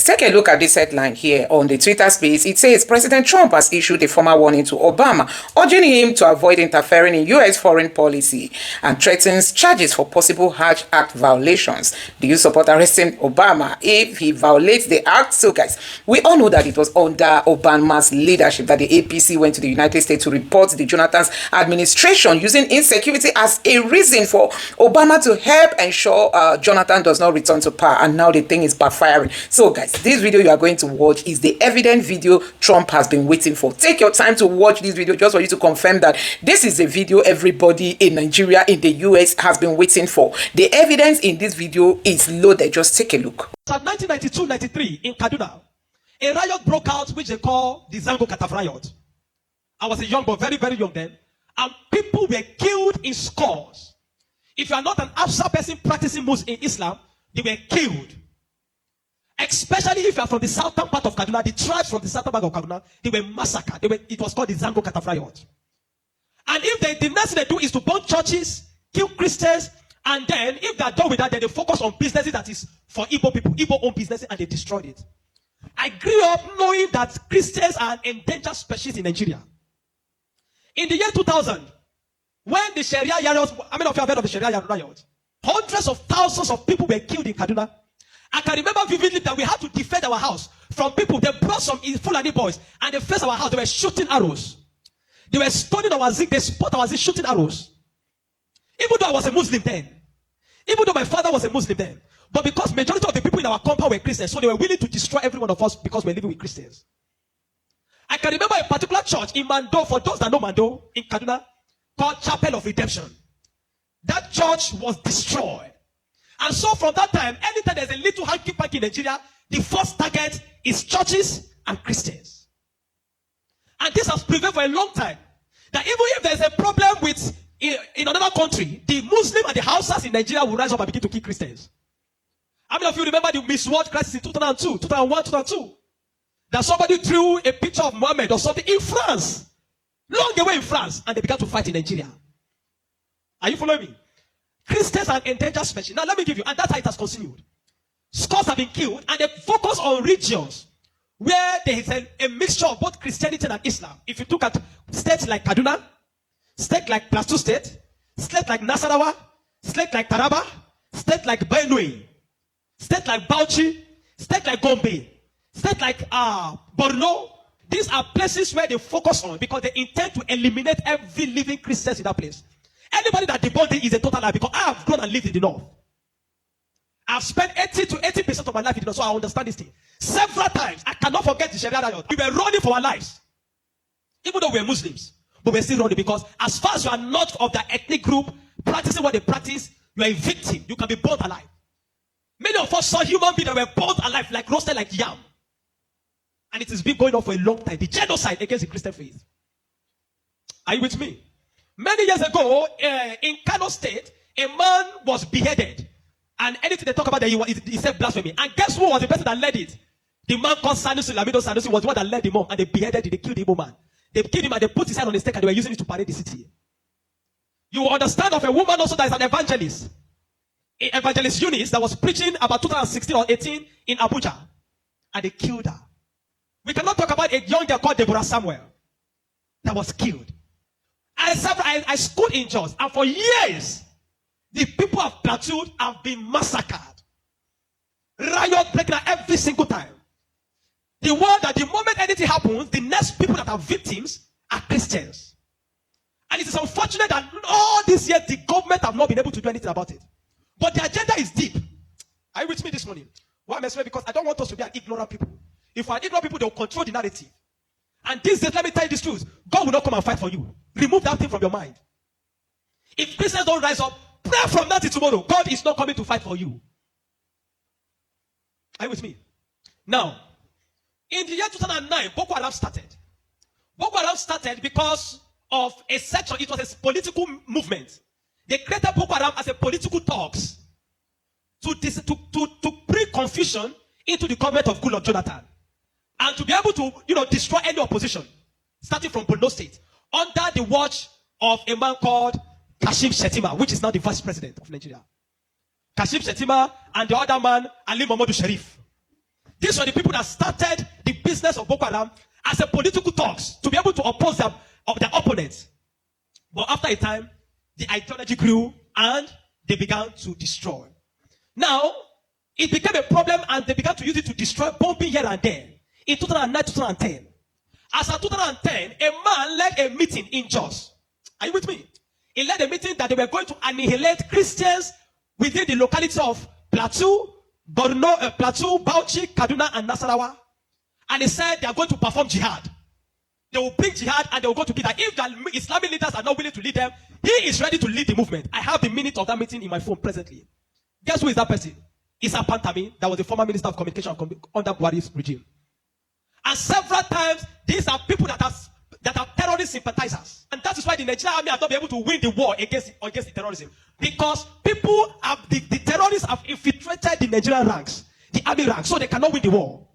guys, take a look at this headline here on the Twitter space. It says President Trump has issued a formal warning to Obama, urging him to avoid interfering in U.S. foreign policy and threatens charges for possible Hajj Act violations. Do you support arresting Obama if he violates the act? So guys, we all know that it was under Obama's leadership that the APC went to the United States to report the Jonathan's administration using insecurity as a reason for Obama to help ensure Jonathan does not return to power, and now the thing is backfiring. So guys, this video you are going to watch is the evident video Trump has been waiting for. Take your time to watch this video just for you to confirm that this is a video everybody in Nigeria, in the US has been waiting for. The evidence in this video is loaded. Just take a look. So 1992-93 in Kaduna, a riot broke out which they call the Zango Kataf riot. I was a young boy, very, very young then, and people were killed in scores. If you are not an Afsa person practicing Muslim in Islam, they were killed. Especially if you are from the southern part of Kaduna, the tribes from the southern part of Kaduna, they were massacred. It was called the Zango Kataf riot. And if the next thing they do is to burn churches, kill Christians, and then if they are done with that, then they focus on businesses that is for Igbo people, Igbo-owned businesses, and they destroyed it. I grew up knowing that Christians are an endangered species in Nigeria. In the year 2000, when the Sharia riots, how many of you have heard of the Sharia riot? Hundreds of thousands of people were killed in Kaduna. I can remember vividly that we had to defend our house from people. They brought some Fulani boys and they faced our house. They were shooting arrows. They were stoning our zinc. They spot our zinc shooting arrows. Even though I was a Muslim then. Even though my father was a Muslim then. But because majority of the people in our compound were Christians, so they were willing to destroy every one of us because we're living with Christians. I can remember a particular church in Mando, for those that know Mando, in Kaduna, called Chapel of Redemption. That church was destroyed. And so from that time, anytime there's a little hanky-panky in Nigeria, the first target is churches and Christians. And this has prevailed for a long time. That even if there's a problem with in another country, the Muslim and the Hausas in Nigeria will rise up and begin to kill Christians. How many of you remember the Miss World crisis in 2002, 2001, 2002? That somebody drew a picture of Muhammad or something in France, long away in France, and they began to fight in Nigeria. Are you following me? Christians are endangered species. Now let me give you, and that's how it has continued. Scores have been killed, and they focus on regions where there is a mixture of both Christianity and Islam. If you look at states like Kaduna, states like Plateau State, states like Nasarawa, states like Taraba, states like Benue, states like Bauchi, states like Gombe, states like Borno. These are places where they focus on because they intend to eliminate every living Christian in that place. Anybody that debunked it is a total lie because I have grown and lived in the north. I've spent 80 to 80% of my life in the north, so I understand this thing. Several times, I cannot forget the Sharia riot. We were running for our lives. Even though we're Muslims, but we're still running because as far as you are not of the ethnic group practicing what they practice, you are a victim. You can be burnt alive. Many of us saw human beings that were burnt alive, like roasted like yam. And it has been going on for a long time. The genocide against the Christian faith. Are you with me? Many years ago, in Kano State, a man was beheaded. And anything they talk about, he said blasphemy. And guess who was the person that led it? The man called Sanusi, Lamido Sanusi, was the one that led him on. And they beheaded him, they killed the Igbo man. They killed him and they put his head on the stake and they were using it to parade the city. You will understand of a woman also that is an evangelist. Evangelist Eunice that was preaching about 2016 or 18 in Abuja. And they killed her. We cannot talk about a young girl called Deborah Samuel that was killed. I schooled in Jos, and for years, the people of Plateau have been massacred. Riot breaking out every single time. The word that the moment anything happens, the next people that are victims are Christians. And it is unfortunate that all these years, the government have not been able to do anything about it. But the agenda is deep. Are you with me this morning? Why am I saying? Because I don't want us to be an ignorant people. If we are ignorant people, they will control the narrative. And these days, let me tell you this truth. God will not come and fight for you. Remove that thing from your mind. If Christians don't rise up, pray from now till tomorrow. God is not coming to fight for you. Are you with me? Now, in the year 2009, Boko Haram started. Boko Haram started because of a section. It was a political movement. They created Boko Haram as a political talks to bring confusion into the government of Goodluck Jonathan. And to be able to, destroy any opposition, starting from Borno State, under the watch of a man called Kashim Shettima, which is now the vice president of Nigeria. Kashim Shettima and the other man, Ali Mohammed Sharif. These were the people that started the business of Boko Haram as a political talks to be able to oppose their opponents. But after a time, the ideology grew and they began to destroy. Now, it became a problem and they began to use it to destroy, bombing here and there. In 2009, 2010. As of 2010, a man led a meeting in Jos. Are you with me? He led a meeting that they were going to annihilate Christians within the locality of Plateau, Borno, Plateau, Bauchi, Kaduna, and Nasarawa. And he said they are going to perform jihad. They will bring jihad and they will go to Kida. If the Islamic leaders are not willing to lead them, he is ready to lead the movement. I have the minute of that meeting in my phone presently. Guess who is that person? It's a Pantami, that was the former minister of communication under Buhari's regime. And several times, these are people that are terrorist sympathizers. And that is why the Nigerian army has not been able to win the war against the terrorism. Because people have, the terrorists have infiltrated the Nigerian ranks, the army ranks, so they cannot win the war.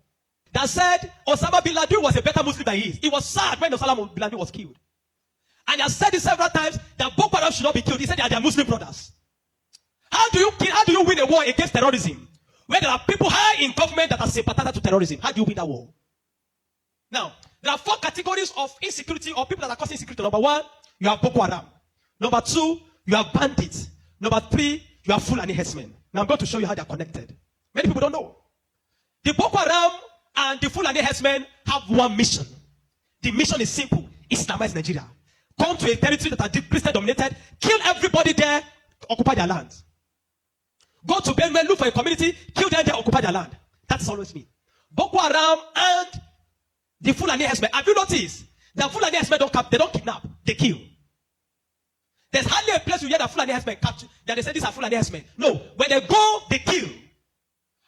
That said, Osama bin Laden was a better Muslim than he is. He was sad when Osama bin Laden was killed. And he has said it several times that Boko Haram should not be killed. He said they are Muslim brothers. How do you win a war against terrorism? When there are people high in government that are sympathizers to terrorism, how do you win that war? Now, there are 4 categories of insecurity or people that are causing insecurity. Number 1, you have Boko Haram. Number 2, you have bandits. Number 3, you have Fulani herdsmen. Now I'm going to show you how they are connected. Many people don't know. The Boko Haram and the Fulani herdsmen have one mission. The mission is simple: Islamize Nigeria. Come to a territory that are Christian dominated, kill everybody there, occupy their land. Go to Benue, look for a community, kill them there, occupy their land. That's always me. Boko Haram and the Fulani herdsmen. Have you noticed that Fulani herdsmen they don't kidnap, they kill? There's hardly a place you hear that Fulani herdsmen capture that they say these are Fulani herdsmen. No, when they go, they kill.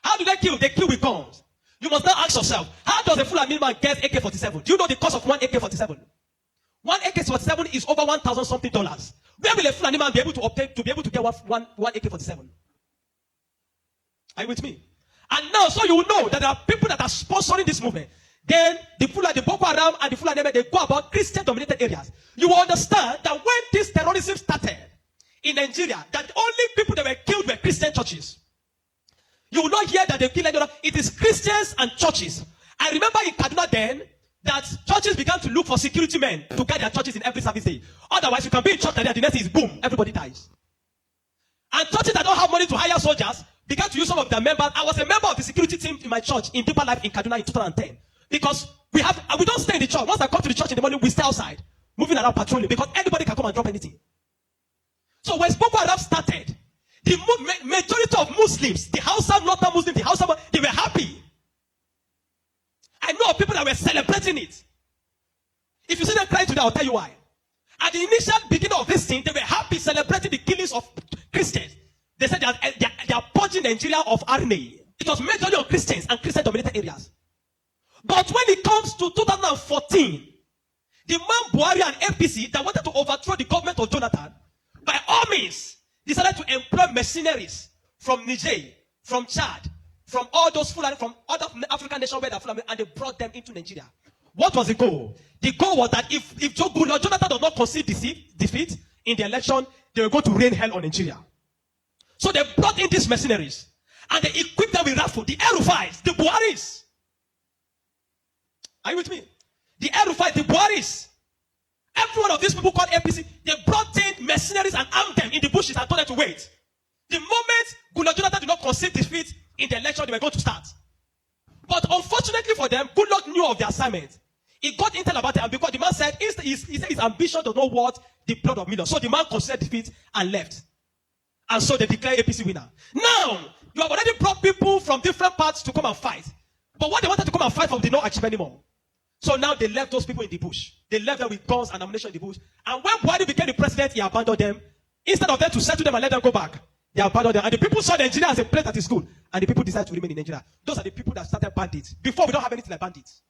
How do they kill? They kill with guns. You must now ask yourself, how does a Fulani man get AK-47? Do you know the cost of one AK-47? One AK-47 is over $1,000 something. Where will a Fulani man be able to obtain to get one AK-47? Are you with me? And now, so you will know that there are people that are sponsoring this movement. Then the Boko Haram and the Fulani, they go about Christian-dominated areas. You will understand that when this terrorism started in Nigeria, that only people that were killed were Christian churches. You will not hear that they killed anyone. It is Christians and churches. I remember in Kaduna then that churches began to look for security men to guide their churches in every service day. Otherwise, you can be in church and the next is boom, everybody dies. And churches that don't have money to hire soldiers began to use some of their members. I was a member of the security team in my church in Deeper Life in Kaduna in 2010. Because we don't stay in the church. Once I come to the church in the morning, we stay outside, moving around patrolling, because anybody can come and drop anything. So when Boko Haram started, the majority of Muslims, the Hausa Northern Muslims, they were happy. I know of people that were celebrating it. If you see them crying today, I'll tell you why. At the initial beginning of this thing, they were happy celebrating the killings of Christians. They said they are purging Nigeria of RNA. It was majorly on Christians and Christian-dominated areas. But when it comes to 2014, the man Buhari and APC that wanted to overthrow the government of Jonathan, by all means, decided to employ mercenaries from Niger, from Chad, from all those Fulani, from other African nations where they're Fulani, and they brought them into Nigeria. What was the goal? The goal was that if Jonathan does not concede defeat in the election, they were going to rain hell on Nigeria. So they brought in these mercenaries, and they equipped them with rifles, the Aerofiles, the Buharis. Are you with me? The Aerofiles, the Buharis. Every one of these people called APC, they brought in mercenaries and armed them in the bushes and told them to wait. The moment Jonathan did not concede defeat in the election, they were going to start. But unfortunately for them, Goodluck knew of the assignment. He got intel about it, and because the man said his ambition does not worth the blood of millions. So the man conceded defeat and left. And so they declared APC winner. Now, you have already brought people from different parts to come and fight. But what they wanted to come and fight for did not achieve anymore. So now they left those people in the bush. They left them with guns and ammunition in the bush. And when Buhari became the president, he abandoned them. Instead of them to settle them and let them go back, they abandoned them. And the people saw Nigeria as a place that is good. And the people decided to remain in Nigeria. Those are the people that started bandits. Before, we don't have anything like bandits.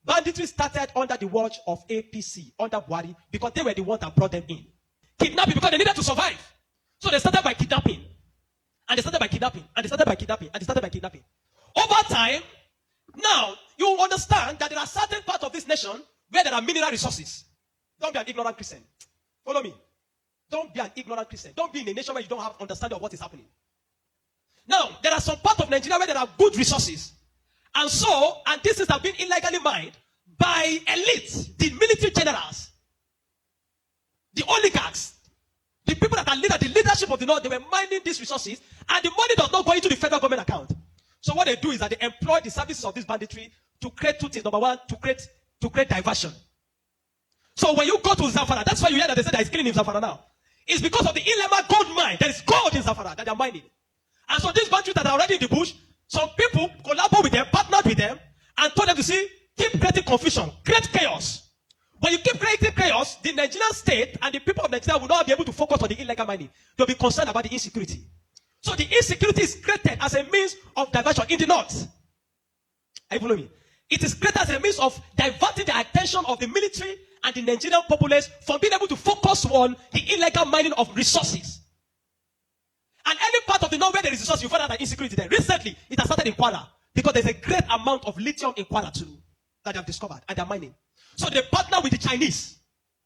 Banditry started under the watch of APC, under Buhari, because they were the ones that brought them in. Kidnapping, because they needed to survive. So they started by kidnapping. And they started by kidnapping. And they started by kidnapping. And they started by kidnapping. Over time, now, you understand that there are certain parts of this nation where there are mineral resources. Don't be an ignorant Christian. Follow me. Don't be an ignorant Christian. Don't be in a nation where you don't have understanding of what is happening. Now, there are some parts of Nigeria where there are good resources. And so, and this is have been illegally mined by elites, the military generals, the oligarchs, the people that are the leadership of the North. They were mining these resources, and the money does not go into the federal government account. So what they do is that they employ the services of this banditry to create two things. Number one, to create diversion. So when you go to Zamfara, that's why you hear that they say there is killing in Zamfara now. It's because of the illegal gold mine. There is gold in Zamfara that they are mining. And so these bandits that are already in the bush, some people collaborate with them, partnered with them, and told them to see, keep creating confusion, create chaos. When you keep creating chaos, the Nigerian state and the people of Nigeria will not be able to focus on the illegal mining. They'll be concerned about the insecurity. So the insecurity is created as a means of diversion in the north. Are you following me? It is created as a means of diverting the attention of the military and the Nigerian populace from being able to focus on the illegal mining of resources. And any part of the north where there is resources, you find out that insecurity there. Recently, it has started in Kwara because there's a great amount of lithium in Kwara too that they have discovered and they're mining. So they partner with the Chinese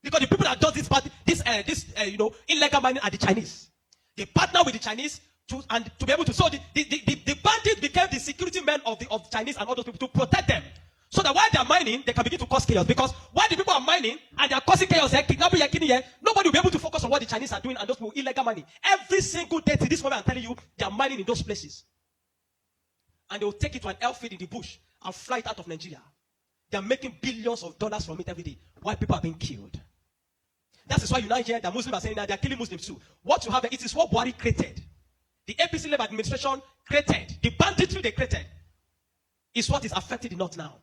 because the people that do this illegal mining are the Chinese. They partner with the Chinese to be able to. So the bandits became the security men of the Chinese and all those people to protect them. So that while they are mining, they can begin to cause chaos. Because while the people are mining and they are causing chaos, kidnapping, nobody will be able to focus on what the Chinese are doing and those people illegal mining. Every single day to this moment, I'm telling you, they are mining in those places. And they will take it to an airfield in the bush and fly it out of Nigeria. They are making billions of dollars from it every day while people are being killed. That is why you now hear that Muslims are saying that they are killing Muslims too. What you have, it is what Buhari created. The APC-led administration created. The banditry they created is what is affecting the North now.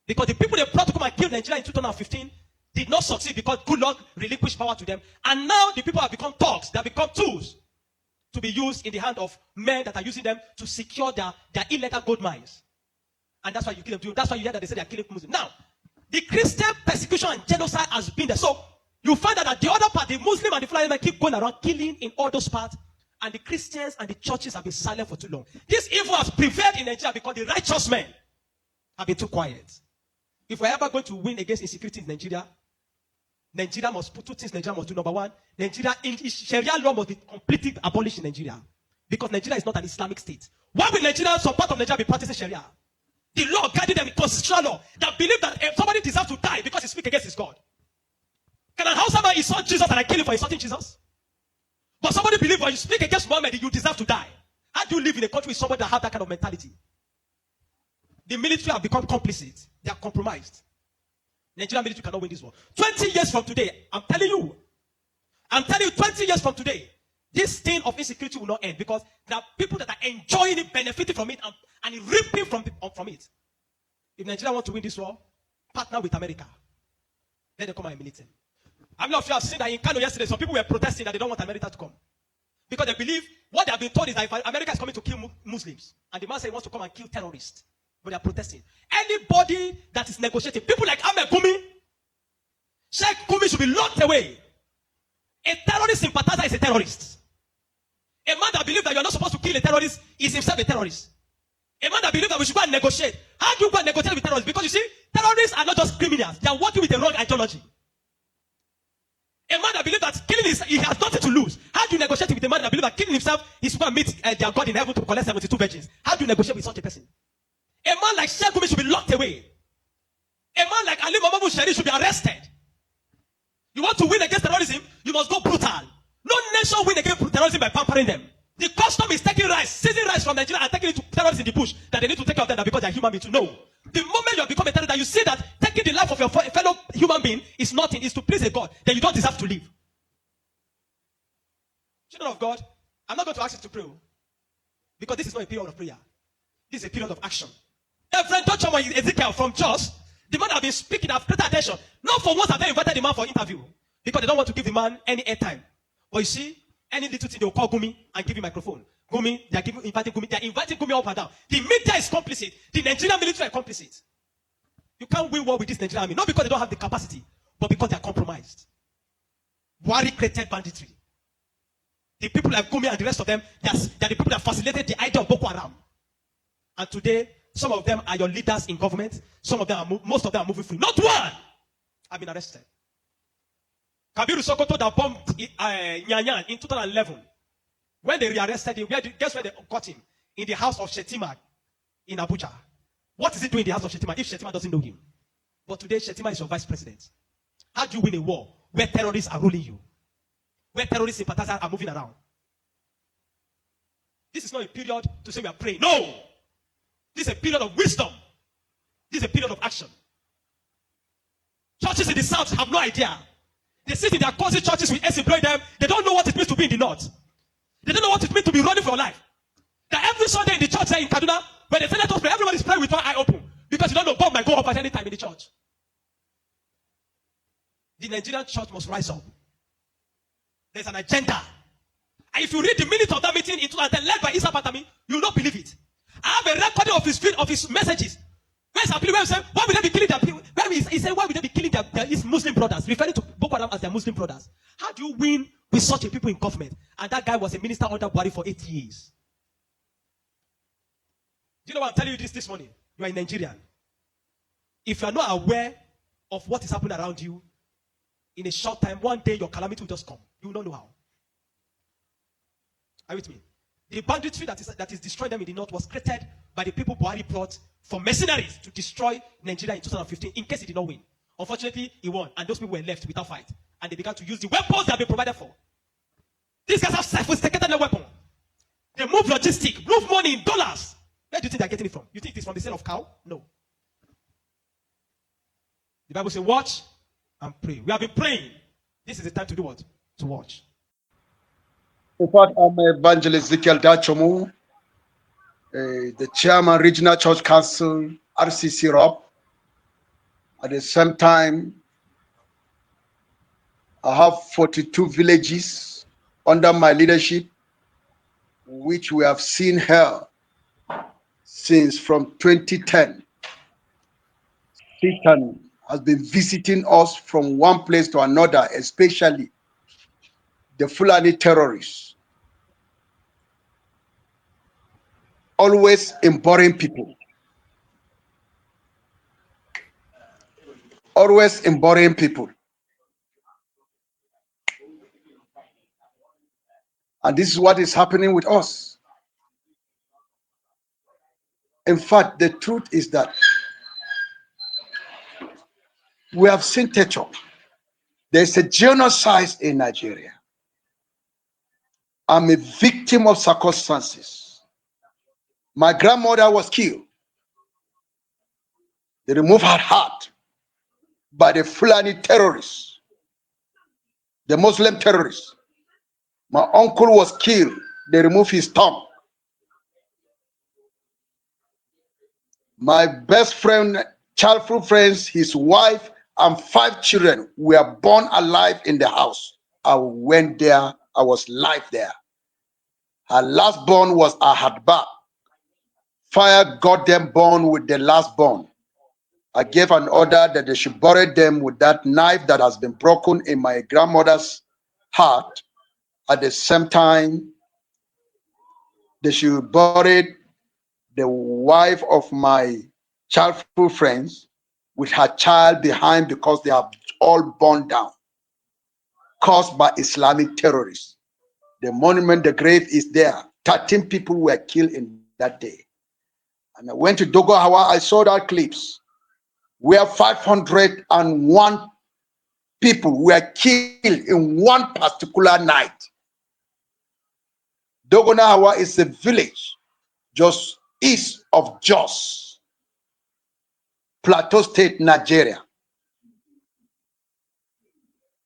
Because the people they brought to come and kill Nigeria in 2015 did not succeed because good luck relinquished power to them. And now the people have become thugs. They have become tools to be used in the hand of men that are using them to secure their illegal gold mines. And that's why you kill them. That's why you hear that they say they are killing Muslims. Now, the Christian persecution and genocide has been there. So you find out that the other part, the Muslim and the Fulani men keep going around killing in all those parts. And the Christians and the churches have been silent for too long. This evil has prevailed in Nigeria because the righteous men have been too quiet. If we're ever going to win against insecurity in Nigeria, Nigeria must put two things Nigeria must do. Number one, Sharia law must be completely abolished in Nigeria. Because Nigeria is not an Islamic state. Why will Nigeria, some part of Nigeria, be practicing Sharia? The law guiding them, constitutional law, that believe that if somebody deserves to die because he speaks against his God. Can an Hausa man insult Jesus and I kill him for insulting Jesus? But somebody believes when you speak against Muhammad, you deserve to die. How do you live in a country with somebody that has that kind of mentality? The military have become complicit. They are compromised. Nigerian military cannot win this war. 20 years from today, I'm telling you, 20 years from today, this thing of insecurity will not end because there are people that are enjoying it, benefiting from it, and reaping from it. If Nigeria wants to win this war, partner with America. Let them come and militate. I mean, if you have seen that in Kanu yesterday, some people were protesting that they don't want America to come. Because they believe what they have been told is that if America is coming to kill Muslims, and the man says he wants to come and kill terrorists, but they are protesting. Anybody that is negotiating, people like Ahmed Gumi, Sheikh Gumi should be locked away. A terrorist sympathizer is a terrorist. A man that believes that you are not supposed to kill a terrorist is himself a terrorist. A man that believes that we should go and negotiate. How do you go and negotiate with terrorists? Because you see, terrorists are not just criminals. They are working with a wrong ideology. A man that believes that killing he has nothing to lose. How do you negotiate with a man that believes that killing himself is going to meet their God in heaven to collect 72 virgins? How do you negotiate with such a person? A man like Sheikh Gumi should be locked away. A man like Ali Mohamed Shari should be arrested. You want to win against terrorism, you must go brutal. No nation win against terrorism by pampering them. The custom is taking rice, seizing rice from Nigeria and taking it to terrorists in the bush that they need to take care of them because they are human beings. No. The moment you have become a terrorist, that you see that taking the life of your fellow human being is nothing, is to please a God, then you don't deserve to live. Children of God, I'm not going to ask you to pray because this is not a period of prayer. This is a period of action. Reverend Dr. Ezekiel from Jos, the man have been speaking, I've paid attention. Not for once have they invited the man for interview because they don't want to give the man any airtime. But you see, any little thing they will call Gumi and give him microphone. Gumi, they are inviting Gumi up and down. The media is complicit. The Nigerian military are complicit. You can't win war with this Nigerian army, not because they don't have the capacity, but because they are compromised. Buhari created banditry. The people like Gumi and the rest of them, they are the people that facilitated the idea of Boko Haram. And today, some of them are your leaders in government. Some of them most of them are moving free. Not one have been arrested. Kabiru Sokoto that bombed Nyanyan in 2011. When they rearrested him, guess where they caught him? In the house of Shetima in Abuja. What is he doing in the house of Shetima if Shetima doesn't know him? But today, Shetima is your vice president. How do you win a war where terrorists are ruling you? Where terrorist sympathizers are moving around? This is not a period to say we are praying. No! This is a period of wisdom. This is a period of action. Churches in the south have no idea. They sit in their cozy churches with exploit them. They don't know what it means to be in the north. They don't know what it means to be running for your life. That every Sunday in the church there in Kaduna, when they say let us pray, everyone is praying with one eye open. Because you don't know God might go up at any time in the church. The Nigerian church must rise up. There's an agenda. And if you read the minutes of that meeting in 2010 led by Isa Patami, you will not believe it. I have a recording of his messages. Where's the people say, why would they be killing their people? He said, why would they be killing his Muslim brothers? Referring to Boko Haram as their Muslim brothers. How do you win with such a people in government? And that guy was a minister under Buhari for 8 years. Do you know what I'm telling you this morning? You are a Nigerian. If you are not aware of what is happening around you, in a short time, one day your calamity will just come. You will not know how. Are you with me? The banditry that is destroying them in the north was created by the people Buhari brought for mercenaries to destroy Nigeria in 2015 in case he did not win. Unfortunately, he won, and those people were left without fight. And they began to use the weapons that have been provided for. These guys have sophisticated their weapon. They move logistics, move money in dollars. Where do you think they're getting it from? You think it's from the sale of cow? No. The Bible says, watch and pray. We have been praying. This is the time to do what? To watch. In fact, I'm Evangelist Ezekiel Dachomu, the Chairman, Regional Church Council, RCC Rob. At the same time, I have 42 villages under my leadership, which we have seen here since from 2010. Satan has been visiting us from one place to another, especially the Fulani terrorists, always embodying people. Always embodying people. And this is what is happening with us. In fact, the truth is that we have seen torture. There's a genocide in Nigeria. I'm a victim of circumstances. My grandmother was killed. They removed her heart by the Fulani terrorists, the Muslim terrorists. My uncle was killed. They removed his tongue. My best friend, childhood friends, his wife, and 5 children were born alive in the house. I went there. I was live there. Her last born was a Hadba. Fire got them born with the last born. I gave an order that they should bury them with that knife that has been broken in my grandmother's heart. At the same time, they should bury the wife of my childhood friends with her child behind because they are all burned down, caused by Islamic terrorists. The monument, the grave is there. 13 people were killed in that day. And I went to Dogo Hawa, I saw that clips where 501 people were killed in one particular night. Dogo Hawa is a village just east of Jos, Plateau State, Nigeria.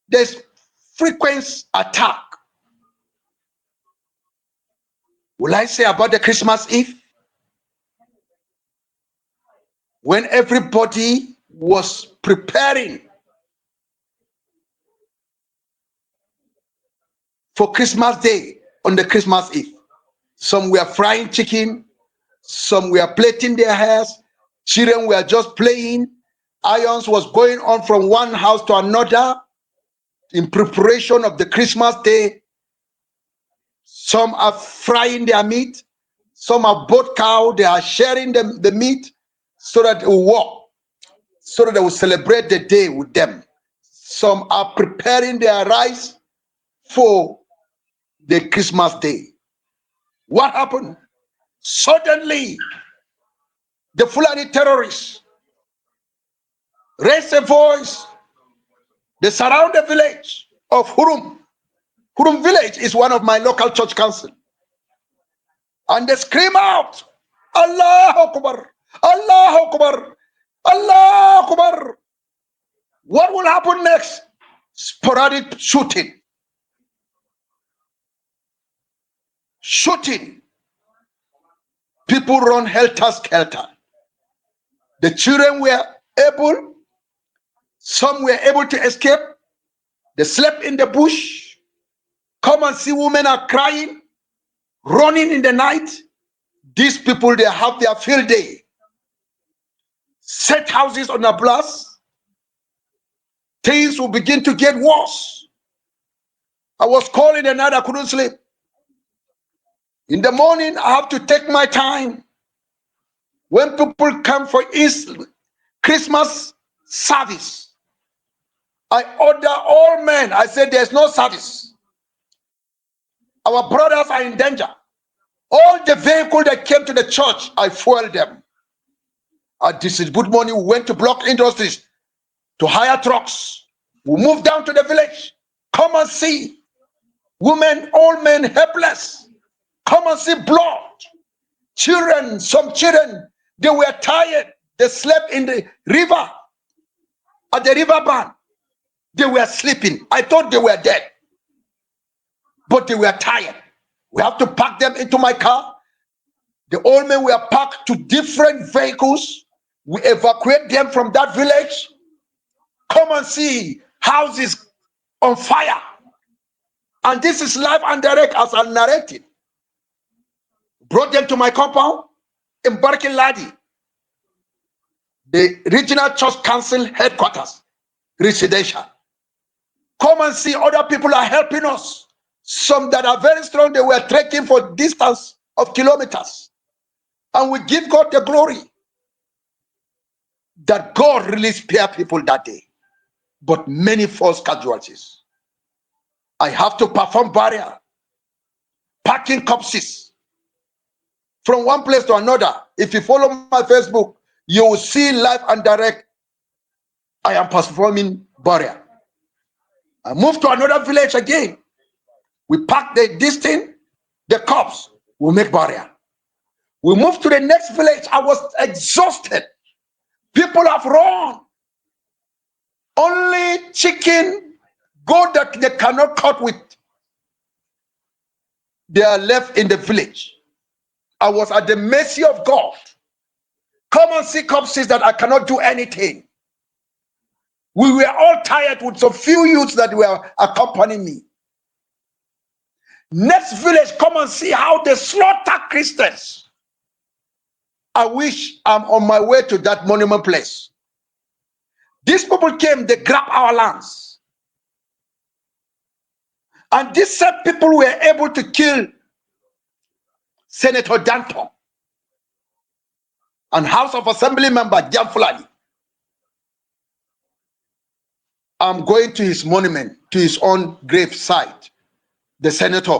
There's frequent attack. Will I say about the Christmas Eve? When everybody was preparing for Christmas Day on the Christmas Eve. Some were frying chicken, some were plaiting their hairs, children were just playing. Irons was going on from one house to another in preparation of the Christmas Day. Some are frying their meat, some are bought cow, they are sharing the meat so that it will walk, so that they will celebrate the day with them. Some are preparing their rice for the Christmas Day. What happened? Suddenly, the Fulani terrorists raise a voice. They surround the village of Hurum. Hurum village is one of my local church council. And they scream out, Allah Akbar, Allah Akbar, Allah Akbar. What will happen next? Sporadic shooting. Shooting. People run helter-skelter. The children were able, some were able to escape. They slept in the bush. Come and see women are crying, running in the night. These people, they have their field day. Set houses on a blast. Things will begin to get worse. I was calling the night, I couldn't sleep. In the morning, I have to take my time. When people come for Christmas service, I order all men. I said, there's no service. Our brothers are in danger. All the vehicles that came to the church, I fueled them. I distribute money. We went to Block Industries to hire trucks. We moved down to the village. Come and see. Women, old men, helpless. Come and see blood. Children, some children, they were tired. They slept in the river, at the river bank. They were sleeping. I thought they were dead, but they were tired. We have to pack them into my car. The old men were packed to different vehicles. We evacuate them from that village. Come and see houses on fire. And this is live and direct as I narrated. Brought them to my compound in Barkin Ladi, the regional church council headquarters, residential. Come and see, other people are helping us. Some that are very strong, they were trekking for distance of kilometers. And we give God the glory that God really spared people that day. But many false casualties. I have to perform barrier, packing corpses from one place to another. If you follow my Facebook, you will see live and direct. I am performing barrier. I move to another village again. We pack this thing, the corpse, we make barrier. We move to the next village. I was exhausted. People have run. Only chicken, goat that they cannot cut with, they are left in the village. I was at the mercy of God. Come and see corpses that I cannot do anything. We were all tired with some few youths that were accompanying me. Next village, come and see how they slaughter Christians. I wish I'm on my way to that monument place. These people came, they grabbed our lands. And these same people were able to kill Senator Danton and House of Assembly member Jan Fulani. I'm going to his monument, to his own grave site. The senator,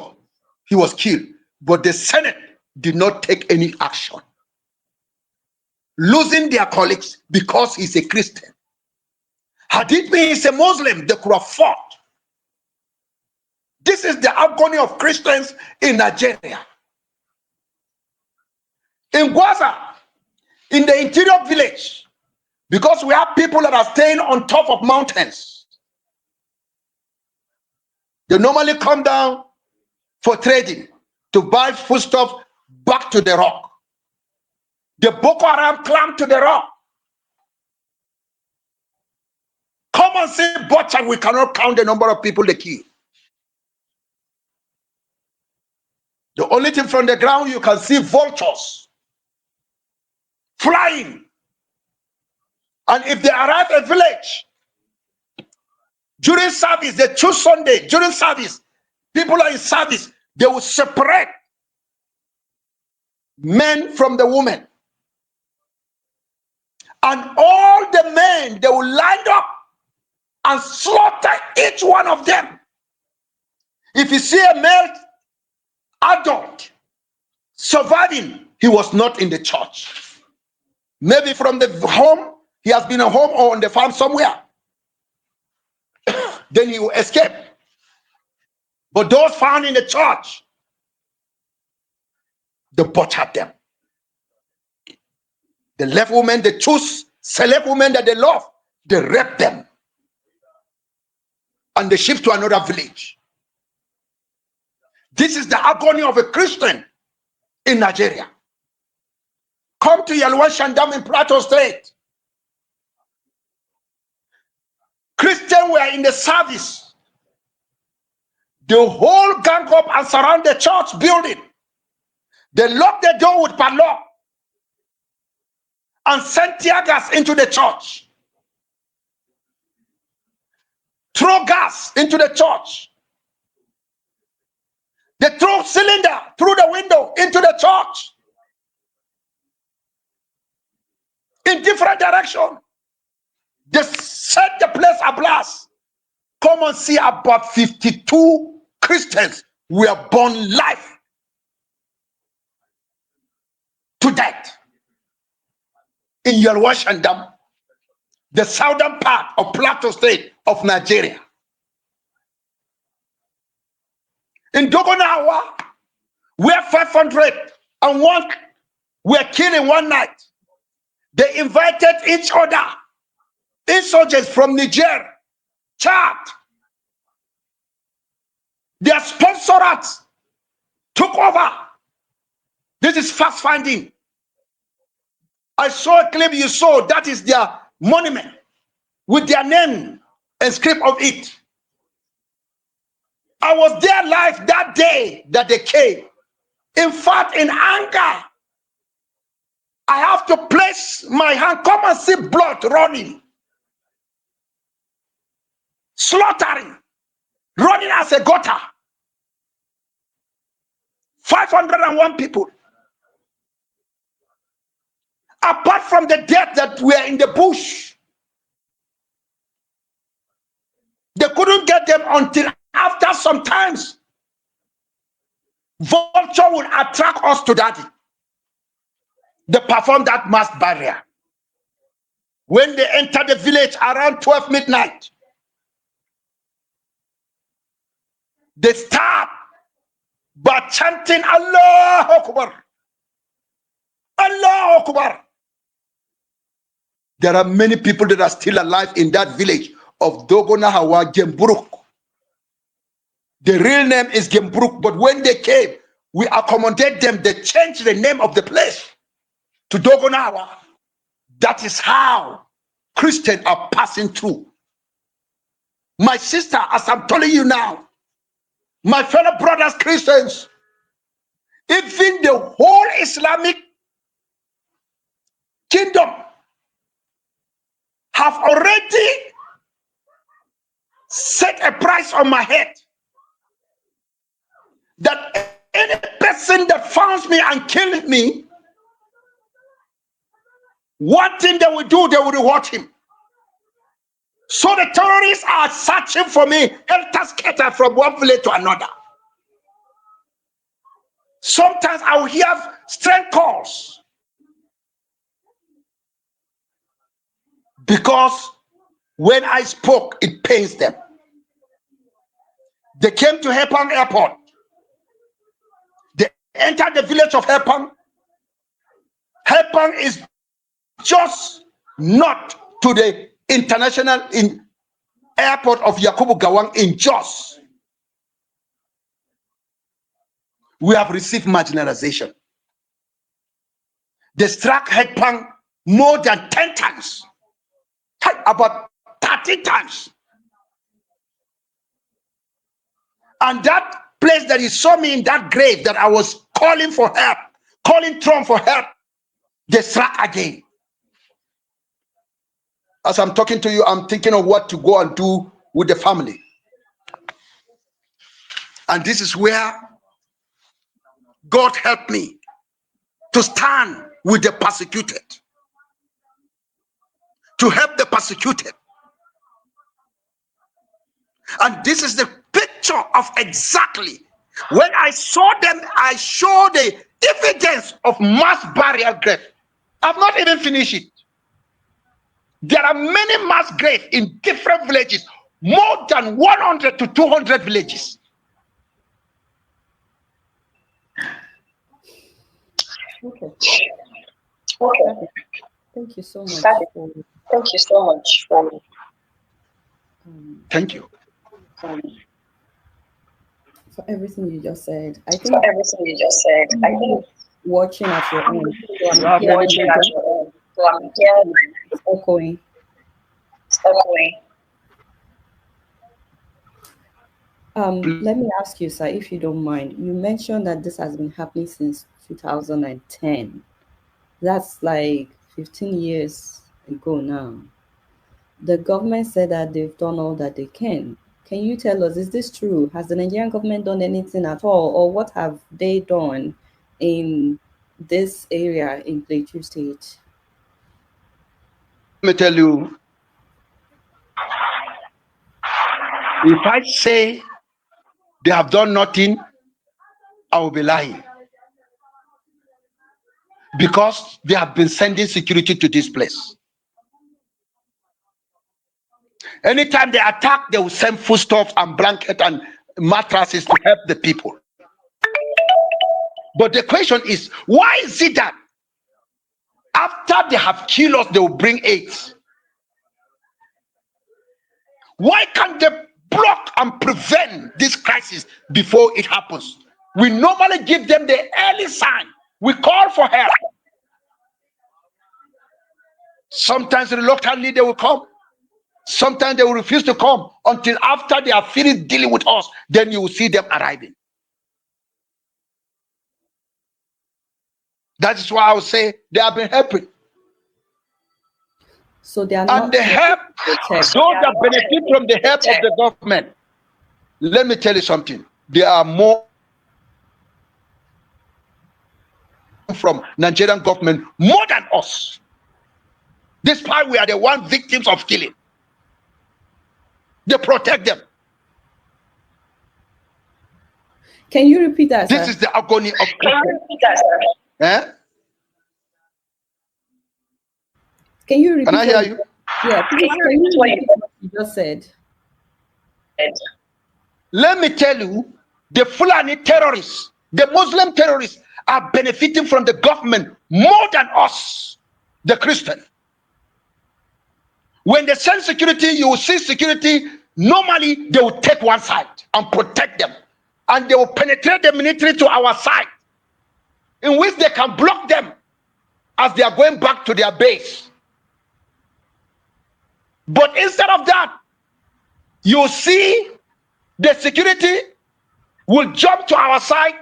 he was killed, but the Senate did not take any action, losing their colleagues because he's a Christian. Had it been he's a Muslim, they could have fought. This is the agony of Christians in Nigeria. In Gwaza, in the interior village, because we have people that are staying on top of mountains. They normally come down for trading to buy foodstuff back to the rock. The Boko Haram climbed to the rock. Come and see butcher, we cannot count the number of people they kill. The only thing from the ground, you can see vultures flying. And if they arrive at a village, during service, they choose Sunday, during service, people are in service, they will separate men from the women. And all the men, they will line up and slaughter each one of them. If you see a male adult surviving, he was not in the church. Maybe from the home, he has been at home or on the farm somewhere. Then he will escape. But those found in the church, they butchered them. The left women, they choose select women that they love, they rape them. And they shift to another village. This is the agony of a Christian in Nigeria. Come to Yalwa Dam in Plateau State. Christians were in the service. The whole gang up and surround the church building. They locked the door with padlock and sent tear gas into the church. Throw gas into the church. They threw cylinder through the window into the church. In different direction. They set the place ablaze. Come and see, about 52 Christians were born live to death in Yalwa Dam, the southern part of Plateau State of Nigeria. In Dogonawa, where 501 were killed in one night, they invited each other, insurgents from Niger, Chad. Their sponsorates took over. This is fast finding. I saw a clip you saw, that is their monument with their name and script of it. I was there live that day that they came. In fact, in anger, I have to place my hand, come and see blood running, slaughtering, running as a gutter. 501 people. Apart from the death that were in the bush, they couldn't get them until after some times. Vulture will attract us to that. They perform that mass barrier. When they enter the village around 12 midnight, they start by chanting Allah Akbar. Allah Akbar. There are many people that are still alive in that village of Dogonahawa, Gemburuk. The real name is Gemburuk, but when they came, we accommodate them. They changed the name of the place to Dogonahawa. That is how Christians are passing through. My sister, as I'm telling you now, my fellow brothers Christians, even the whole Islamic kingdom have already set a price on my head that any person that finds me and kills me, one thing they will do, they will reward him. So the terrorists are searching for me, helter-skelter from one village to another. Sometimes I will hear strange calls because when I spoke, it pains them. They came to Hepang Airport. They entered the village of Hepang. Hepang is just not to the international airport of Yakubu Gawang in Jos. We have received marginalization. They struck Hepang more than 10 times, about 30 times. And that place that you saw me in, that grave that I was calling for help, calling Trump for help, they struck again. As I'm talking to you, I'm thinking of what to go and do with the family. And this is where God helped me to stand with the persecuted, to help the persecuted. And this is the picture of exactly when I saw them. I showed the evidence of mass burial grave. I've not even finished it. There are many mass graves in different villages, more than 100 to 200 villages. Okay. Okay. Thank you so much. Thank you so much for Thank you. for everything you just said. I think for everything you just said. I think watching at your own. watching at your own. So I'm here It's echoing. echoing. Let me ask you, sir, if you don't mind. You mentioned that this has been happening since 2010. That's like 15 years ago now. The government said that they've done all that they can. Can you tell us, is this true? Has the Nigerian government done anything at all? Or what have they done in this area in Plateau State? Let me tell you, if I say they have done nothing, I will be lying. Because they have been sending security to this place. Anytime they attack, they will send foodstuffs and blankets and mattresses to help the people. But the question is, why is it that after they have killed us, they will bring aid? Why can't they block and prevent this crisis before it happens? We normally give them the early sign. We call for help. Sometimes reluctantly they will come. Sometimes they will refuse to come until after they are finished dealing with us. Then you will see them arriving. That is why I would say they have been helping. So they are not. And the help, those that benefit from the help of the government. Let me tell you something. There are more from Nigerian government more than us. Despite we are the one victims of killing. They protect them. Can you repeat that, This sir? is the agony of Can you Christian. repeat that, sir? Eh? Can you repeat? Can I hear you? Yeah, please, can you repeat what you just said? Let me tell you, the Fulani terrorists, the Muslim terrorists are benefiting from the government more than us, the Christian. When they send security, you will see security. Normally, they will take one side and protect them. And they will penetrate the military to our side, in which they can block them as they are going back to their base. But instead of that, you see the security will jump to our side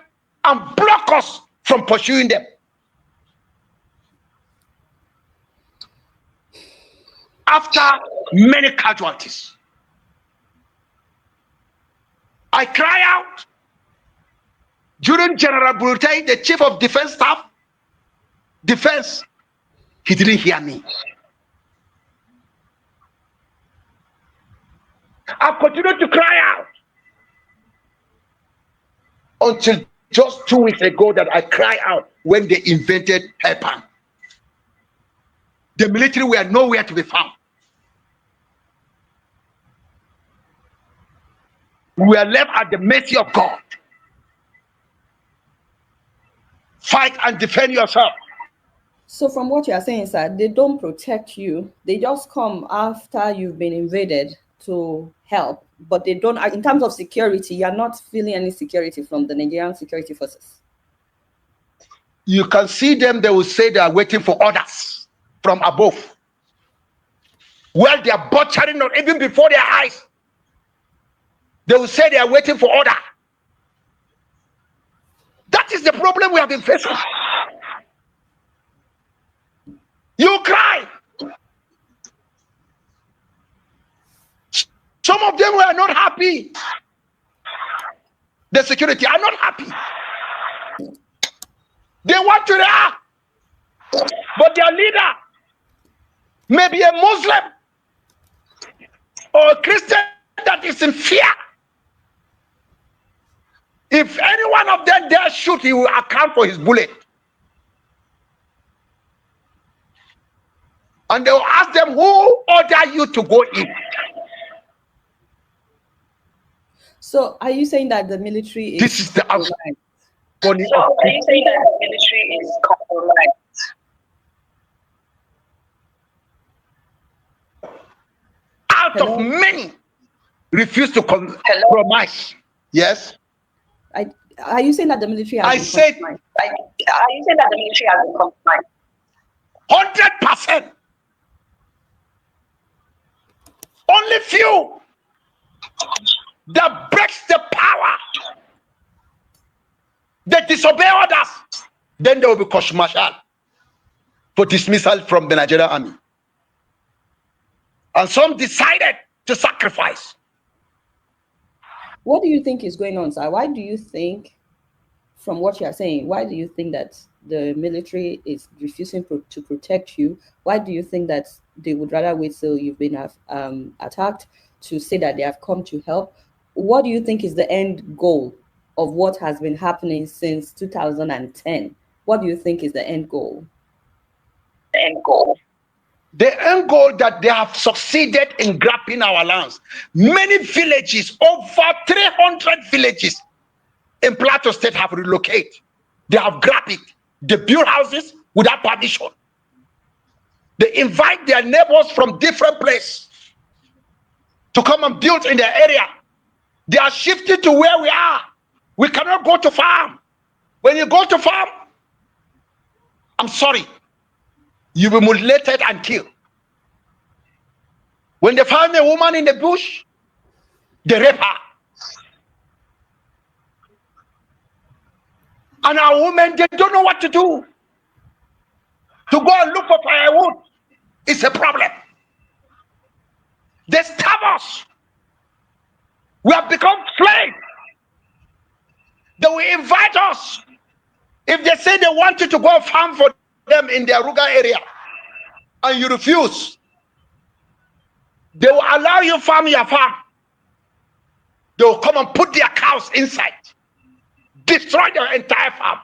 and block us from pursuing them. After many casualties, I cry out during General Brutai, the chief of defense staff, defense, he didn't hear me. I continued to cry out until just 2 weeks ago that I cried out when they invented help. The military were nowhere to be found. We are left at the mercy of God. Fight and defend yourself. So from what you are saying, sir, they don't protect you. They just come after you've been invaded to help, but they don't, in terms of security, you're not feeling any security from the Nigerian security forces. You can see them, they will say they are waiting for orders from above. Well, they are butchering not even before their eyes. They will say they are waiting for order. That is the problem we have been facing. You cry. Some of them were not happy. The security are not happy. They want to react. But their leader may be a Muslim or a Christian that is in fear. If any one of them dare shoot, he will account for his bullet. And they will ask them, who ordered you to go in? So are you saying that the military is This is the answer. So are you saying that the military is compromised? Out of many refuse to compromise. Yes. Are you saying that the military has I been said, compromised? Are you saying that the military has been compromised? 100%. Only few that breaks the power, they disobey orders, then there will be court-martial for dismissal from the Nigerian army. And some decided to sacrifice. What do you think is going on, sir? Why do you think, from what you are saying, why do you think that the military is refusing to protect you? Why do you think that they would rather wait till you've been attacked to say that they have come to help? What do you think is the end goal of what has been happening since 2010? What do you think is the end goal? The end goal. The end goal that they have succeeded in grabbing our lands. Many villages, over 300 villages in Plateau State have relocated. They have grabbed it. They build houses without permission. They invite their neighbors from different places to come and build in their area. They are shifting to where we are. We cannot go to farm. When you go to farm, I'm sorry, you will be mutilated and killed. When they find a woman in the bush, they rape her. And our women, they don't know what to do. To go and look for firewood is a problem. They stab us. We have become slaves. They will invite us. If they say they want you to go farm for them in their rural area and you refuse, they will allow you farm your farm. They will come and put their cows inside, destroy your entire farm.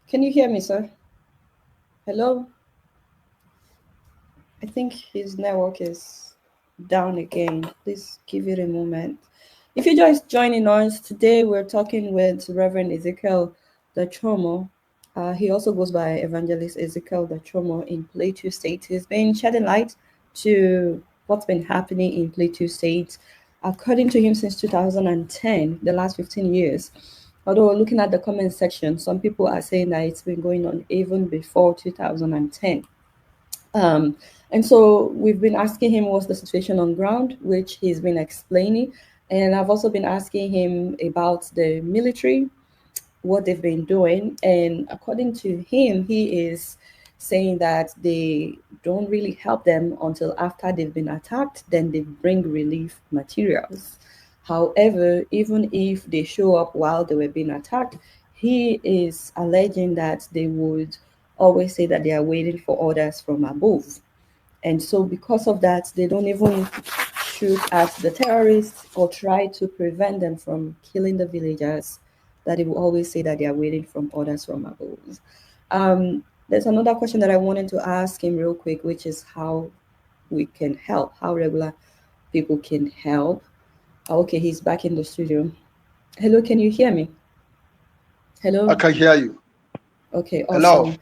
Can you hear me, sir? Hello? I think his network is down again. Please give it a moment. If you're just joining us, today we're talking with Reverend Ezekiel Dachomo. He also goes by Evangelist Ezekiel Dachomo in Plateau State. He's been shedding light to what's been happening in Plateau State, according to him, since 2010, the last 15 years. Although looking at the comment section, some people are saying that it's been going on even before 2010. And so we've been asking him what's the situation on ground, which he's been explaining. And I've also been asking him about the military, what they've been doing. And according to him, he is saying that they don't really help them until after they've been attacked, then they bring relief materials. However, even if they show up while they were being attacked, he is alleging that they would always say that they are waiting for orders from above. And so because of that, they don't even shoot at the terrorists or try to prevent them from killing the villagers, that they will always say that they are waiting for orders from above. There's another question that I wanted to ask him real quick, which is how we can help, how regular people can help. Okay, he's back in the studio. Hello, can you hear me? Hello? I can hear you. Okay, awesome. Hello.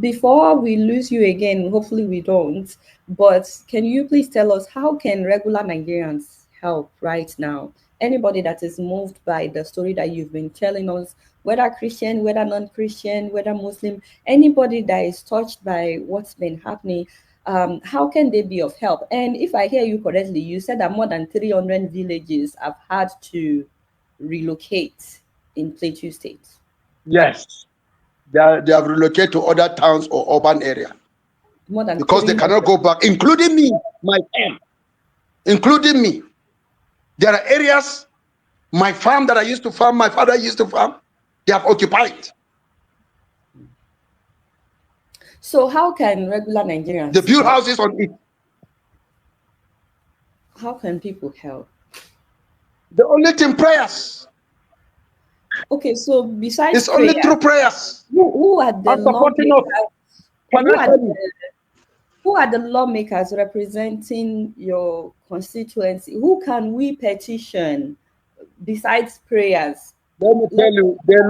Before we lose you again, hopefully we don't, but can you please tell us, how can regular Nigerians help right now? Anybody that is moved by the story that you've been telling us, whether Christian, whether non-Christian, whether Muslim, anybody that is touched by what's been happening, how can they be of help? And if I hear you correctly, you said that more than 300 villages have had to relocate in Plateau State. Yes. They have relocated to other towns or urban area. More than because they 300. cannot go back, including me, my farm, including me. There are areas, my farm that I used to farm, my father used to farm, they have occupied. So how can regular Nigerians They build help? houses on it. How can people help? The only thing, prayers. Okay, so besides It's only through prayers. who are the And supporting us lawmakers? financially. Who are the lawmakers representing your constituency? Who can we petition besides prayers? Let me tell you, the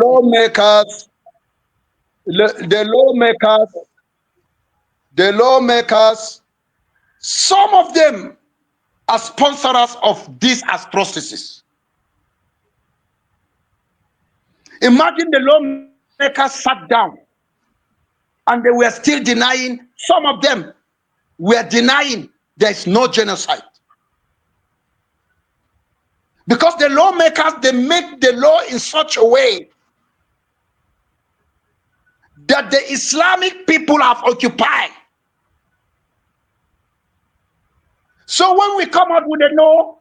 lawmakers, some of them are sponsors of these atrocities. Imagine the lawmakers sat down and they were still denying, some of them were denying there is no genocide. Because the lawmakers, they make the law in such a way that the Islamic people have occupied. So when we come out with a no,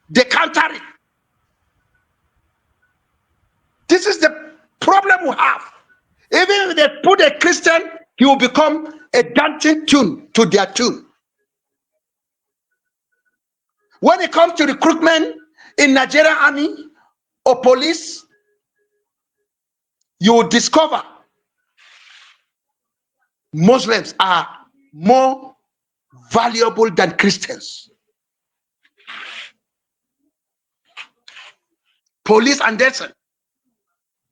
they counter it. This is the problem we have. Even if they put a Christian, he will become a dancing tune to their tune. When it comes to recruitment in Nigerian army or police, you will discover Muslims are more valuable than Christians. Police and desert,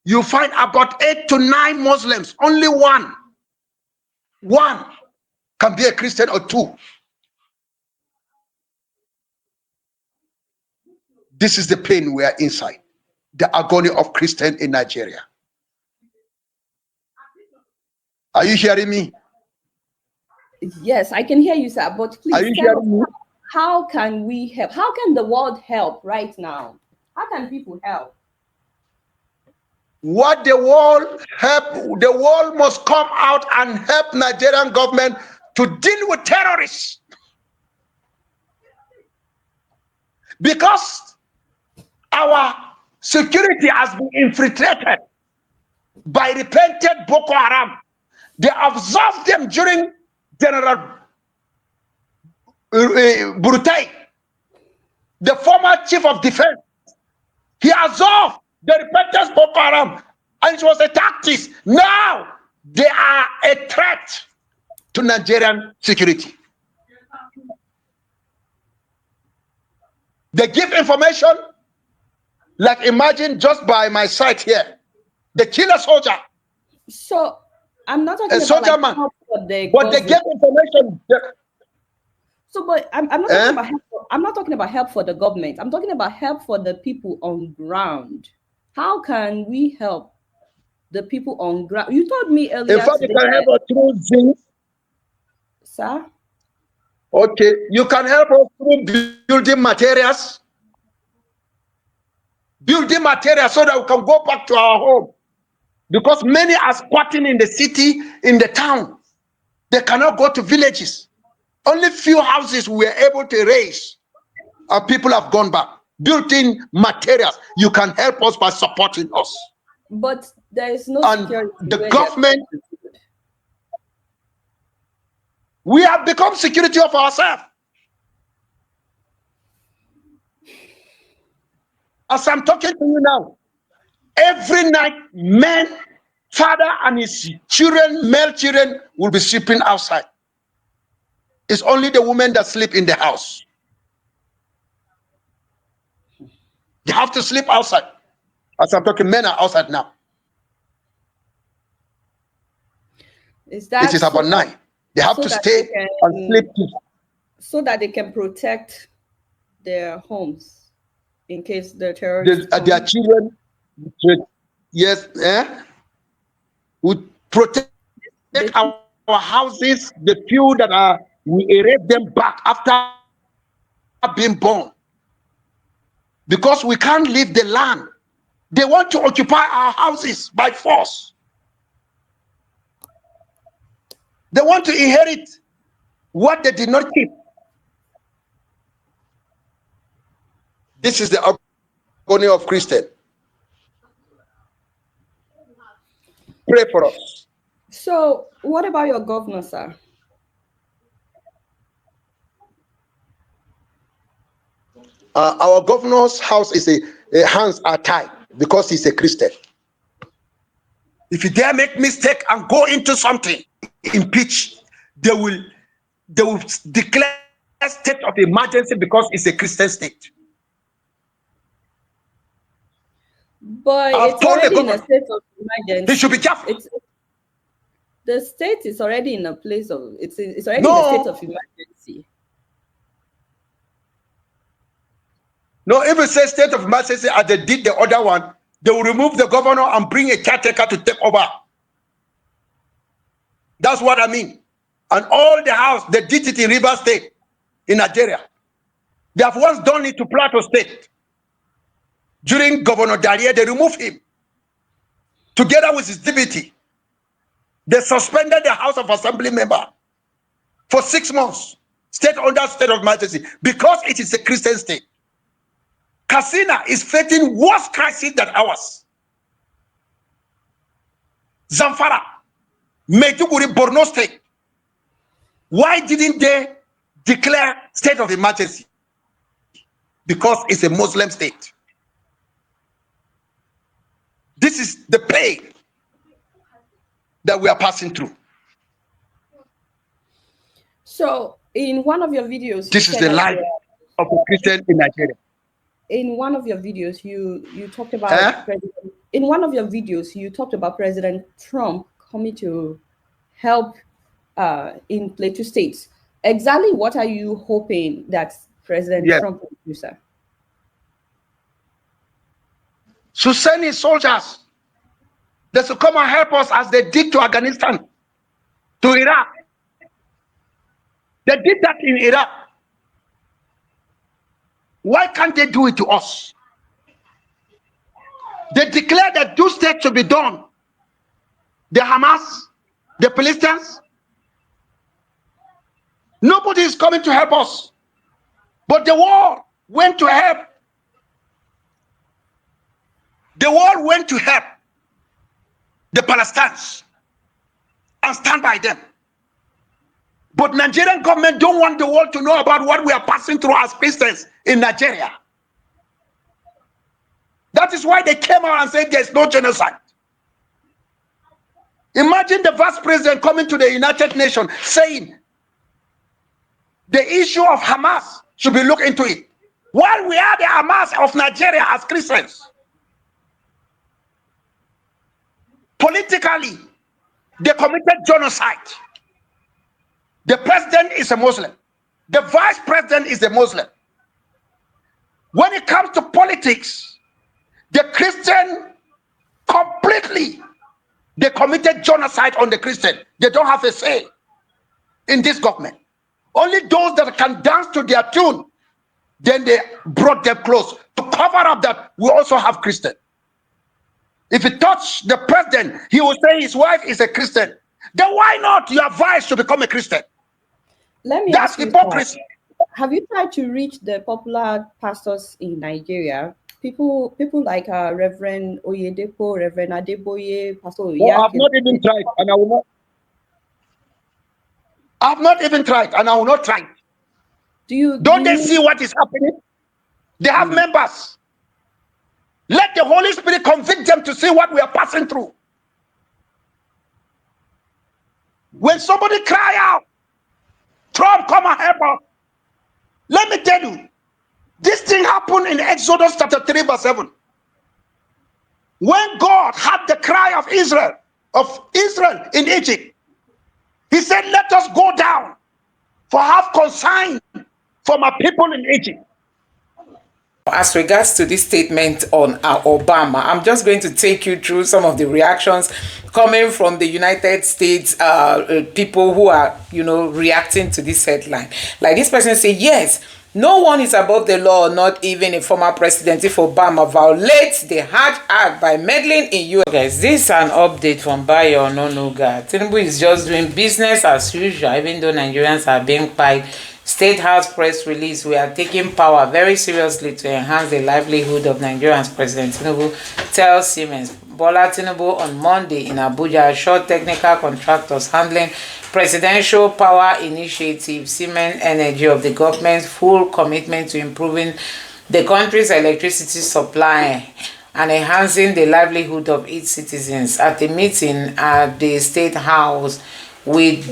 you find about 8 to 9 Muslims, only one can be a Christian or 2. This is the pain we are inside, the agony of Christian in Nigeria. Are you hearing me? Yes, I can hear you, sir. But please Are you tell us, hearing me? how can we help? How can the world help right now? How can people help? What the world must come out and help Nigerian government to deal with terrorists. Because our security has been infiltrated by repented Boko Haram. They observed them during General Burutai, the former chief of defense. He observed the repented Boko Haram, and it was a tactic. Now they are a threat to Nigerian security. They give information, like imagine just by my side here, they kill a soldier. So I'm not talking A about soldier like, man, help for the but they government. give information. So, but I'm not talking about help. I'm not talking about help for the government. I'm talking about help for the people on ground. How can we help the people on ground? You told me earlier In fact, you today, can help us through Zinc. sir. Okay, you can help us through building materials. Building materials so that we can go back to our home. Because many are squatting in the city, in the town. They cannot go to villages. Only few houses we were able to raise, and people have gone back. Built-in materials. You can help us by supporting us. But there is no And security. the government, we have become security of ourselves. As I'm talking to you now, every night, men, father and his children, male children, will be sleeping outside. It's only the women that sleep in the house. They have to sleep outside. As I'm talking, men are outside now. Is that It is about 9. They have to stay and sleep. So that they can protect their homes in case the terrorists their children, yes, would protect our houses, the few that are, we erase them back after being born. Because we can't leave the land. They want to occupy our houses by force. They want to inherit what they did not keep. This is the agony of Christian. Pray for us. So, what about your governor, sir? Our governor's house is hands are tied because he's a Christian. If you dare make mistake and go into something, impeach, they will declare a state of emergency because it's a Christian state. But I've it's told the already in a governor state of emergency. he should be careful. The state is already in a place of it's already No. in a state of emergency. No, if it says state of emergency as they did the other one, they will remove the governor and bring a caretaker to take over. That's what I mean. And all the house, they did it in River State, in Nigeria. They have once done it to Plateau State. During Governor Daria, they removed him. Together with his deputy, they suspended the House of Assembly member for 6 months, state under state of emergency, because it is a Christian state. Katsina is facing worse crisis than ours. Zamfara, Maiduguri, Borno State. Why didn't they declare state of emergency? Because it's a Muslim state. This is the pain that we are passing through. So, in one of your videos, This is the life of a Christian in Nigeria. In one of your videos, you talked about in one of your videos you talked about President Trump coming to help in Plateau State. Exactly what are you hoping that President Trump will do, sir? To send his soldiers, they should come and help us as they did to Afghanistan, to Iraq. They did that in Iraq. Why can't they do it to us? They declare that two states should be done. The Hamas, the Palestinians. Nobody is coming to help us. But the world went to help. The world went to help the Palestinians and stand by them. But Nigerian government don't want the world to know about what we are passing through as Christians in Nigeria. That is why they came out and said there's no genocide. Imagine the vice president coming to the United Nations saying the issue of Hamas should be looked into it. While we are the Hamas of Nigeria as Christians. Politically, they committed genocide. The president is a Muslim. The vice president is a Muslim. When it comes to politics, the Christian completely, they committed genocide on the Christian. They don't have a say in this government. Only those that can dance to their tune, then they brought them close to cover up that we also have Christian. If you touch the president, he will say his wife is a Christian. Then why not your vice to become a Christian? Let me That's ask you, hypocrisy. have you tried to reach the popular pastors in Nigeria? People like Reverend Oyedepo, Reverend Adeboye, Pastor Oyake. No, I've not even tried, and I will not. I've not even tried, and I will not try. Don't they see what is happening? They have members. Let the Holy Spirit convict them to see what we are passing through. When somebody cry out, Trump, come and help us. Let me tell you, this thing happened in Exodus chapter 3 verse 7. When God had the cry of Israel in Egypt, he said, let us go down for have consign for my people in Egypt. As regards to this statement on Obama, I'm just going to take you through some of the reactions coming from the United States people who are, reacting to this headline. Like this person say, yes, no one is above the law, not even a former president. If Obama violates the Hajj Act by meddling in U.S. Guys, this is an update from Bayo Ononuga. Tinubu is just doing business as usual, even though Nigerians are being paid. State House press release, we are taking power very seriously to enhance the livelihood of Nigerians. President Tinubu tells Siemens. Bola Tinubu on Monday in Abuja assured technical contractors handling presidential power initiative Siemens Energy of the government's full commitment to improving the country's electricity supply and enhancing the livelihood of its citizens at a meeting at the State House with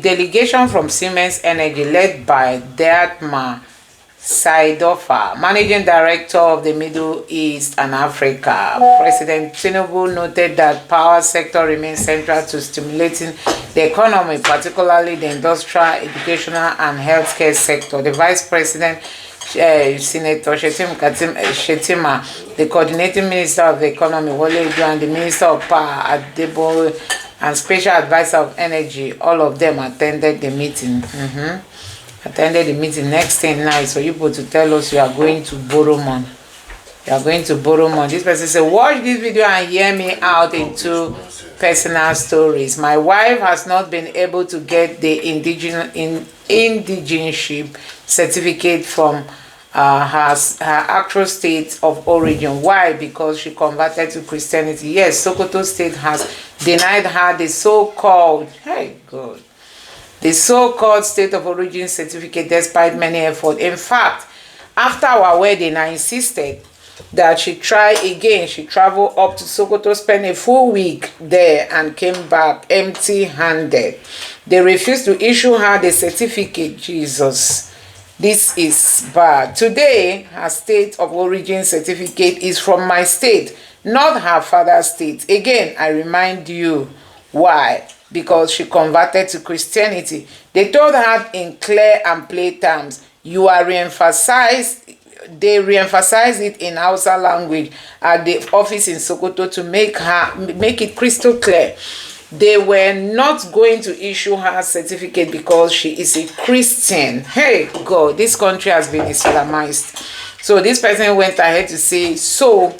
delegation from Siemens Energy led by Diatmar Saidofa, Managing Director of the Middle East and Africa. President Tinubu noted that power sector remains central to stimulating the economy, particularly the industrial, educational, and healthcare sector. The Vice President, Senator Shetima, the Coordinating Minister of the Economy, Wole Edu, and the Minister of Power, Adebo, and Special Advisor of Energy, all of them attended the meeting. Attended the meeting. Next thing now is for you to tell us you are going to borrow money. You are going to borrow money. This person said, watch this video and hear me out into personal stories. My wife has not been able to get the indigenship certificate from her actual state of origin. Why? Because she converted to Christianity. Yes, Sokoto State has denied her the so-called, hey God, the so-called state of origin certificate despite many efforts. In fact, after our wedding, I insisted that she try again. She traveled up to Sokoto, spent a full week there, and came back empty-handed. They refused to issue her the certificate. Jesus, this is bad. Today, her state of origin certificate is from my state, not her father's state. Again, I remind you why. Because she converted to Christianity. They told her in clear and plain terms, you are re-emphasized. They re-emphasized it in Hausa language at the office in Sokoto to make it crystal clear. They were not going to issue her certificate because she is a Christian. Hey God, this country has been Islamized. So this person went ahead to say, so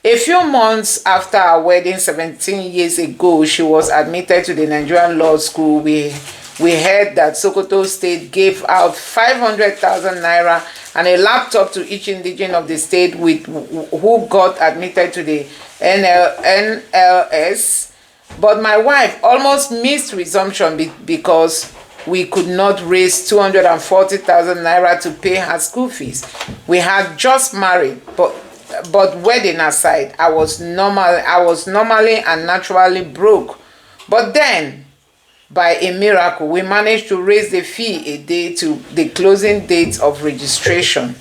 a few months after our wedding 17 years ago, she was admitted to the Nigerian Law School. We heard that Sokoto State gave out 500,000 naira and a laptop to each indigene of the state who got admitted to the NLS. But my wife almost missed resumption because we could not raise 240,000 naira to pay her school fees. We had just married, but wedding aside, I was normally and naturally broke. But then, by a miracle, we managed to raise the fee a day to the closing date of registration.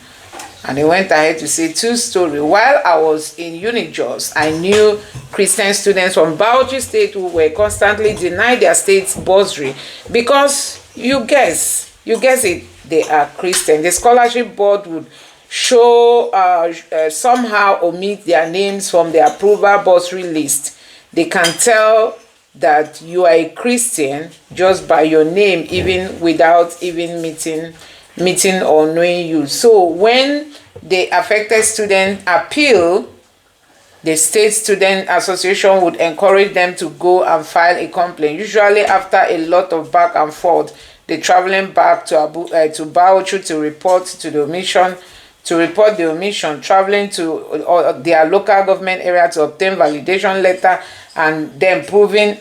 And he went ahead to say two stories. While I was in Unijos, I knew Christian students from Bauchi State who were constantly denied their state's bursary because you guess it, they are Christian. The scholarship board would somehow omit their names from the approval bursary list. They can tell that you are a Christian just by your name, even without even meeting or knowing you. So when the affected student appeal, the State Student Association would encourage them to go and file a complaint. Usually after a lot of back and forth, they're traveling back to Bauchi to report the omission, traveling to their local government area to obtain validation letter, and then proving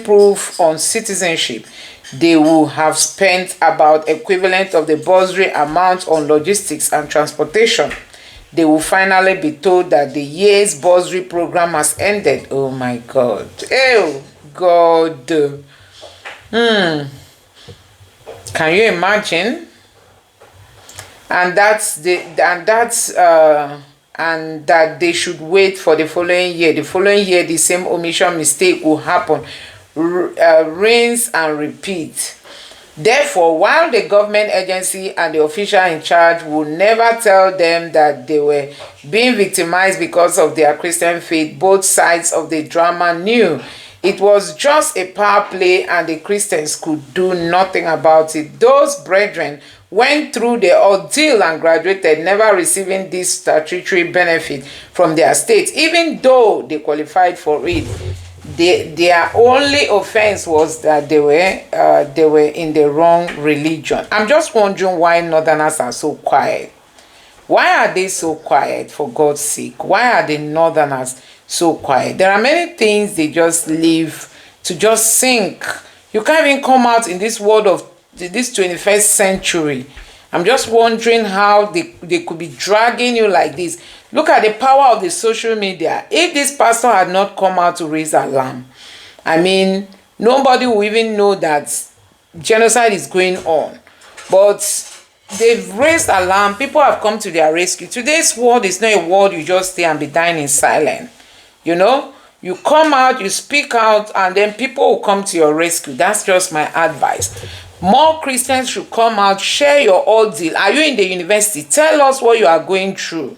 proof on citizenship. They will have spent about equivalent of the bursary amount on logistics and transportation. They will finally be told that the year's bursary program has ended. Oh my God. Oh God. Can you imagine? And that they should wait for the following year. The following year, the same omission mistake will happen. Rinse and repeat. Therefore, while the government agency and the official in charge will never tell them that they were being victimized because of their Christian faith, both sides of the drama knew it was just a power play and the Christians could do nothing about it. Those brethren went through the ordeal and graduated, never receiving this statutory benefit from their states, even though they qualified for it. Their only offense was that they were in the wrong religion. I'm just wondering why Northerners are so quiet. Why are they so quiet, for God's sake? Why are the Northerners so quiet? There are many things they just leave to just sink You can't even come out in this world of this 21st century. I'm just wondering how they could be dragging you like this. Look at the power of the social media. If this pastor had not come out to raise alarm, I mean, nobody will even know that genocide is going on. But they've raised alarm. People have come to their rescue. Today's world is not a world you just stay and be dying in silence. You know, you come out, you speak out, and then people will come to your rescue. That's just my advice. More Christians should come out, share your ordeal. Are you in the university? Tell us what you are going through.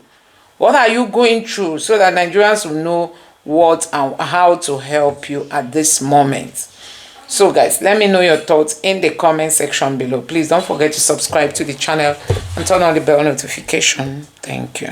What are you going through, so that Nigerians will know what and how to help you at this moment. So guys, let me know your thoughts in the comment section below. Please don't forget to subscribe to the channel and turn on the bell notification. Thank you.